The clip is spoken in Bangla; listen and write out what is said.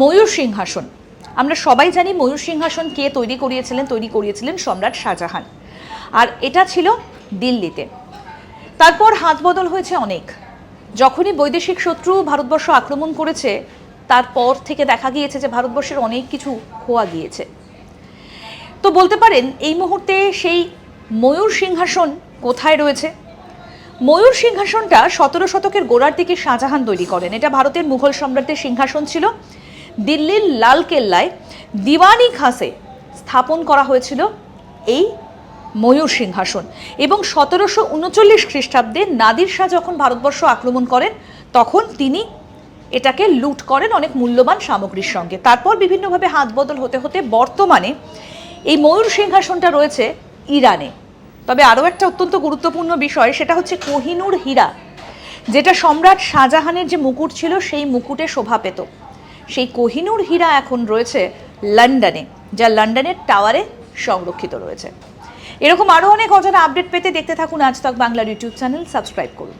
ময়ূর সিংহাসন, আমরা সবাই জানি ময়ূর সিংহাসন কে তৈরি করিয়েছিলেন সম্রাট শাহজাহান। আর এটা ছিল দিল্লিতে। তারপর হাত বদল হয়েছে অনেক। যখনই বৈদেশিক শত্রু ভারতবর্ষ আক্রমণ করেছে তারপর থেকে দেখা গিয়েছে যে ভারতবর্ষের অনেক কিছু খোয়া গিয়েছে। তো বলতে পারেন এই মুহূর্তে সেই ময়ূর সিংহাসন কোথায় রয়েছে? ময়ূর সিংহাসনটা 17 শতকের গোড়ার দিকে শাহজাহান তৈরি করেন। এটা ভারতের মুঘল সম্রাটের সিংহাসন ছিল। দিল্লির লাল কেল্লায় দিওয়ানি খাসে স্থাপন করা হয়েছিল এই ময়ূর সিংহাসন। এবং 1739 খ্রিস্টাব্দে নাদির শাহ যখন ভারতবর্ষ আক্রমণ করেন তখন তিনি এটাকে লুট করেন অনেক মূল্যবান সামগ্রীর সঙ্গে। তারপর বিভিন্নভাবে হাত বদল হতে হতে বর্তমানে এই ময়ূর সিংহাসনটা রয়েছে ইরানে। তবে আরও একটা অত্যন্ত গুরুত্বপূর্ণ বিষয়, সেটা হচ্ছে কোহিনূর হীরা, যেটা সম্রাট শাহজাহানের যে মুকুট ছিল সেই মুকুটে শোভা পেত। সেই কোহিনূর হীরা এখন রয়েছে লন্ডনে, যা লন্ডনের টাওয়ারে সংরক্ষিত রয়েছে। এরকম আরও অনেক অজানা আপডেট পেতে দেখতে থাকুন আজ তক বাংলার ইউটিউব চ্যানেল, সাবস্ক্রাইব করুন।